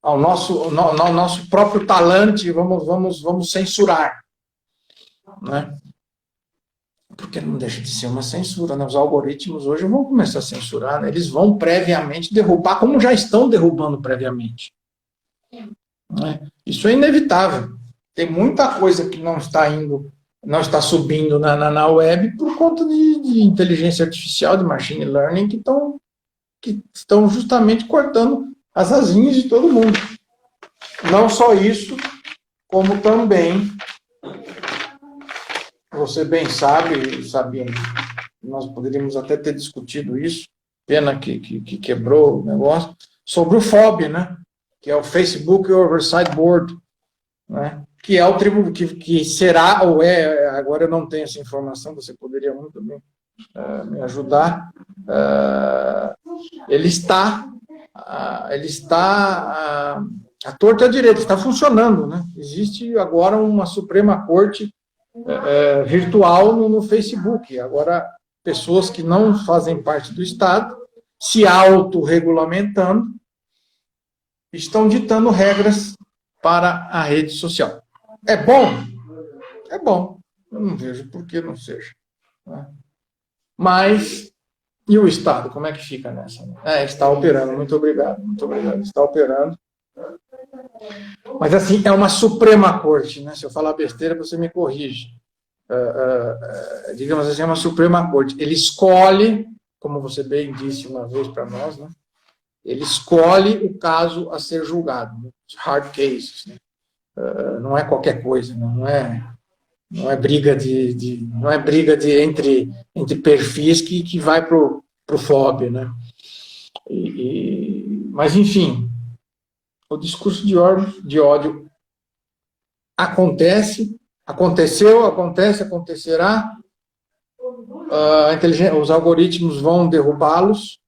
ao nosso próprio talante, vamos censurar, né? Porque não deixa de ser uma censura, né? Os algoritmos hoje vão começar a censurar, né? Eles vão previamente derrubar, como já estão derrubando previamente. né? Isso é inevitável. Tem muita coisa que não está indo, não está subindo na web por conta de inteligência artificial, de machine learning, que estão justamente cortando as asinhas de todo mundo. Não só isso, como também, você bem sabe, Sabino, nós poderíamos até ter discutido isso, pena que quebrou o negócio, sobre o FOB, né? Que é o Facebook Oversight Board, né? Que é o tribunal que será ou é, agora eu não tenho essa informação, você poderia muito bem me ajudar. Ele está à torta à direita, está funcionando, né? Existe agora uma Suprema Corte virtual no Facebook. Agora, pessoas que não fazem parte do Estado, se autorregulamentando, estão ditando regras para a rede social. É bom? É bom. Eu não vejo por que não seja, né? Mas, e o Estado, como é que fica nessa? Está operando, muito obrigado, está operando. Mas, assim, é uma Suprema Corte, né? Se eu falar besteira, você me corrige. Digamos assim, é uma Suprema Corte. Ele escolhe, como você bem disse uma vez para nós, né? Ele escolhe o caso a ser julgado, né? Hard cases, né? Não é qualquer coisa, não é briga entre perfis que vai para o FOB, né? Mas, enfim, o discurso de ódio aconteceu, acontece, acontecerá. Os algoritmos vão derrubá-los,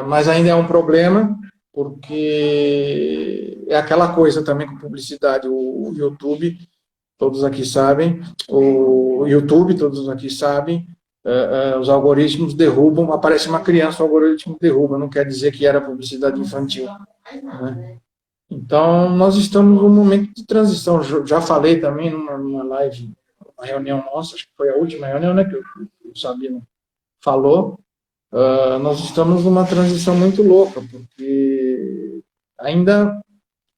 mas ainda é um problema, porque é aquela coisa também com publicidade. O YouTube, todos aqui sabem, os algoritmos derrubam, aparece uma criança, o algoritmo derruba, não quer dizer que era publicidade infantil, né? Então, nós estamos num momento de transição. Já falei também numa live, uma reunião nossa, acho que foi a última reunião, né, que o Sabino falou. Nós estamos numa transição muito louca, porque ainda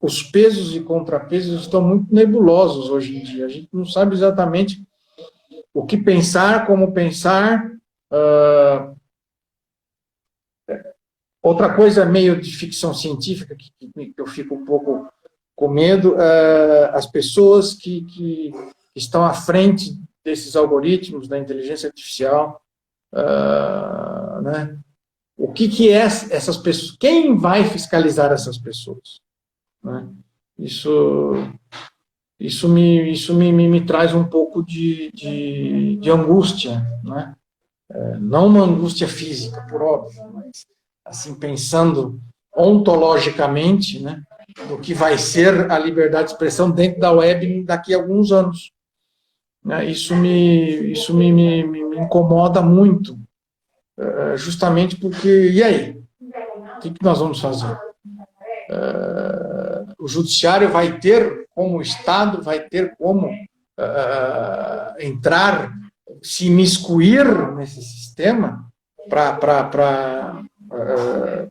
os pesos e contrapesos estão muito nebulosos hoje em dia. A gente não sabe exatamente o que pensar, como pensar. Outra coisa meio de ficção científica, que eu fico um pouco com medo, as pessoas que estão à frente desses algoritmos da inteligência artificial, né? O que é essas pessoas? Quem vai fiscalizar essas pessoas, né? Isso me traz um pouco de angústia, né? Não uma angústia física, por óbvio, mas assim, pensando ontologicamente, né, do que vai ser a liberdade de expressão dentro da web daqui a alguns anos, né? Isso me incomoda muito, justamente porque, e aí? O que nós vamos fazer? O judiciário vai ter como, o Estado vai ter como entrar, se imiscuir nesse sistema para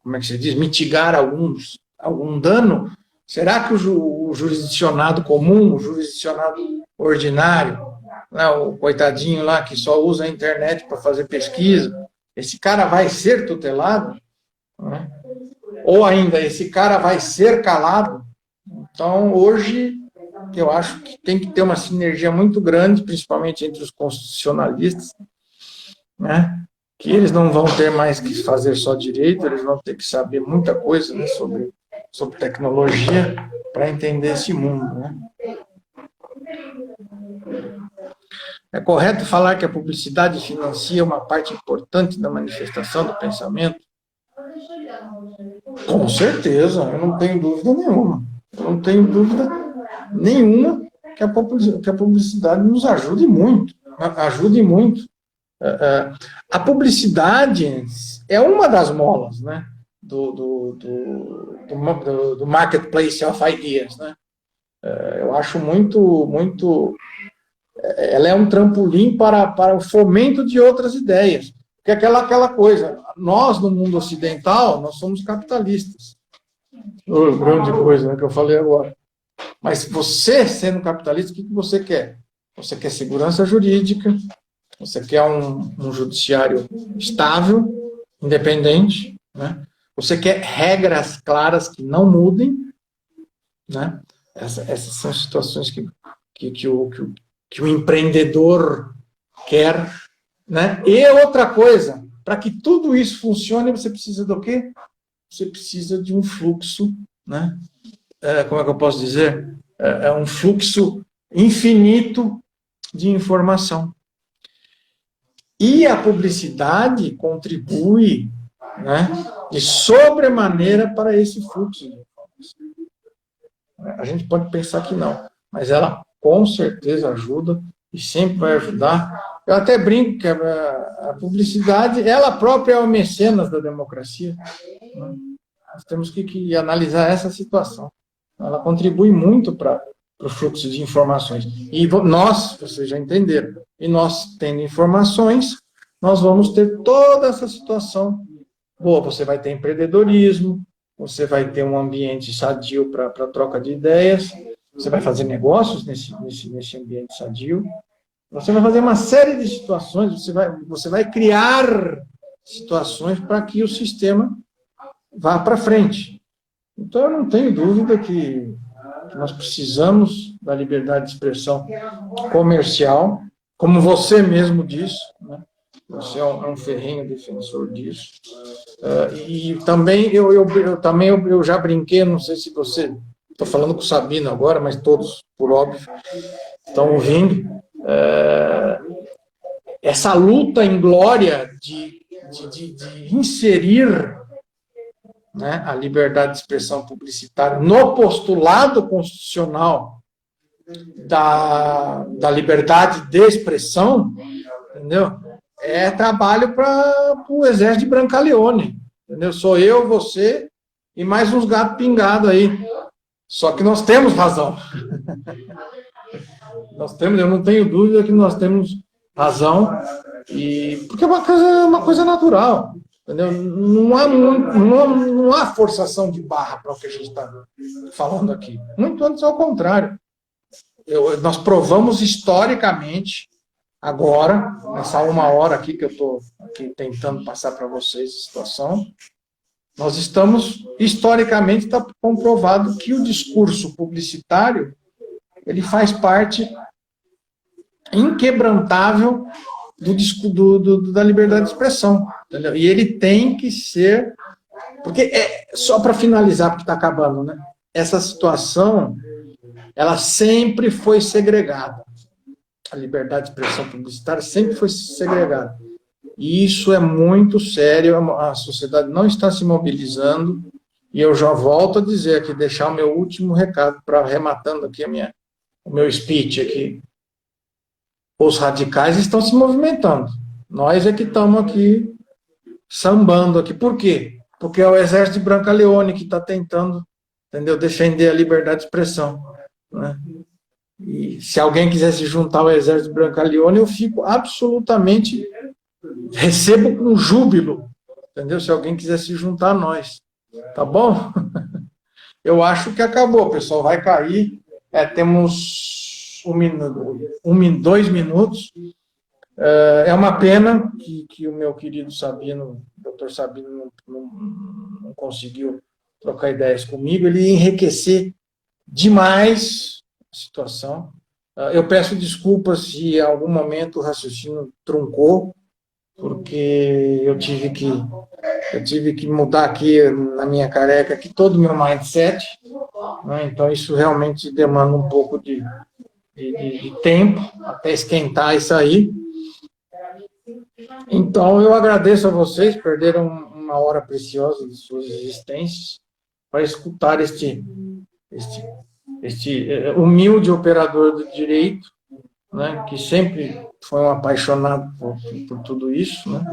como é que se diz, mitigar algum dano? Será que o jurisdicionado comum, o jurisdicionado ordinário, né, o coitadinho lá que só usa a internet para fazer pesquisa, esse cara vai ser tutelado, né? Ou ainda, esse cara vai ser calado? Então, hoje, eu acho que tem que ter uma sinergia muito grande, principalmente entre os constitucionalistas, né? Que eles não vão ter mais que fazer só direito, eles vão ter que saber muita coisa, né, sobre tecnologia para entender esse mundo, né? É correto falar que a publicidade financia uma parte importante da manifestação do pensamento? Com certeza, eu não tenho dúvida nenhuma. Eu não tenho dúvida nenhuma que a publicidade nos ajude muito. Ajude muito. A publicidade é uma das molas, né, do marketplace of ideas, né? Eu acho muito ela é um trampolim para o fomento de outras ideias, porque aquela coisa, nós no mundo ocidental nós somos capitalistas, Grande coisa, né, que eu falei agora. Mas você, sendo capitalista, o que você quer? Você quer segurança jurídica, você quer um judiciário estável, independente, né? Você quer regras claras que não mudem, né? Essas são situações que o empreendedor quer, né? E outra coisa, para que tudo isso funcione, você precisa do quê? Você precisa de um fluxo, né? Como é que eu posso dizer? É um fluxo infinito de informação. E a publicidade contribui, né, de sobremaneira para esse fluxo de informação. A gente pode pensar que não, mas ela com certeza ajuda e sempre vai ajudar. Eu até brinco que a publicidade, ela própria é o mecenas da democracia. Né? Nós temos que analisar essa situação. Ela contribui muito para o fluxo de informações. E nós, vocês já entenderam, e nós tendo informações, nós vamos ter toda essa situação boa. Você vai ter empreendedorismo, você vai ter um ambiente sadio para troca de ideias, você vai fazer negócios nesse ambiente sadio, você vai fazer uma série de situações, você vai criar situações para que o sistema vá para frente. Então, eu não tenho dúvida que nós precisamos da liberdade de expressão comercial, como você mesmo disse, né? Você é um ferrenho defensor disso. E também eu já brinquei, não sei se você... Estou falando com o Sabino agora, mas todos, por óbvio, estão ouvindo. Essa luta inglória de inserir, né, a liberdade de expressão publicitária no postulado constitucional da liberdade de expressão, entendeu? É trabalho para o exército de Brancaleone, entendeu? Sou eu, você e mais uns gatos pingados aí. Só que nós temos razão. Eu não tenho dúvida que nós temos razão, porque é uma coisa natural. Entendeu? Não há forçação de barra para o que a gente está falando aqui. Muito antes, ao contrário. Nós provamos historicamente, agora, nessa 1 hora aqui que eu estou tentando passar para vocês a situação, nós estamos, historicamente, está comprovado que o discurso publicitário ele faz parte inquebrantável da liberdade de expressão. Entendeu? E ele tem que ser... Porque, só para finalizar, porque está acabando, né? Essa situação, ela sempre foi segregada. A liberdade de expressão publicitária sempre foi segregada. E isso é muito sério, a sociedade não está se mobilizando, e eu já volto a dizer aqui, deixar o meu último recado, arrematando aqui o meu speech aqui. Os radicais estão se movimentando. Nós é que estamos aqui sambando aqui. Por quê? Porque é o exército de Brancaleone que está tentando, entendeu, defender a liberdade de expressão. Né? E se alguém quiser se juntar ao exército de Brancaleone, eu fico absolutamente... Recebo com júbilo, entendeu? Se alguém quiser se juntar a nós. Tá bom? Eu acho que acabou, o pessoal vai cair. Temos 2 minutos. É uma pena que o meu querido Sabino, o doutor Sabino, não conseguiu trocar ideias comigo. Ele ia enriquecer demais a situação. Eu peço desculpas se em algum momento o raciocínio truncou, porque eu tive que mudar aqui na minha careca aqui todo o meu mindset, né? Então isso realmente demanda um pouco de tempo até esquentar e sair. Então eu agradeço a vocês, perderam 1 hora preciosa de suas existências para escutar este humilde operador do direito, né, que sempre foi um apaixonado por tudo isso, né,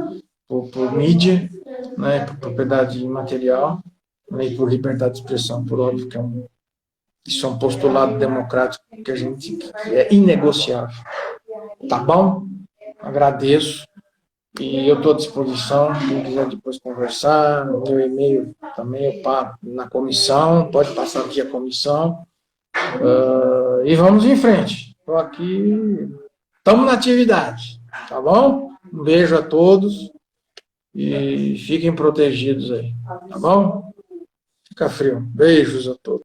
por mídia, né, por propriedade imaterial, né, e por liberdade de expressão, por óbvio que isso é um postulado democrático que é inegociável. Tá bom? Agradeço E eu estou à disposição, quem quiser depois conversar, meu e-mail também eu passo na comissão, pode passar aqui a comissão. E vamos em frente. Estou aqui, estamos na atividade, tá bom? Um beijo a todos e fiquem protegidos aí, tá bom? Fica frio. Beijos a todos.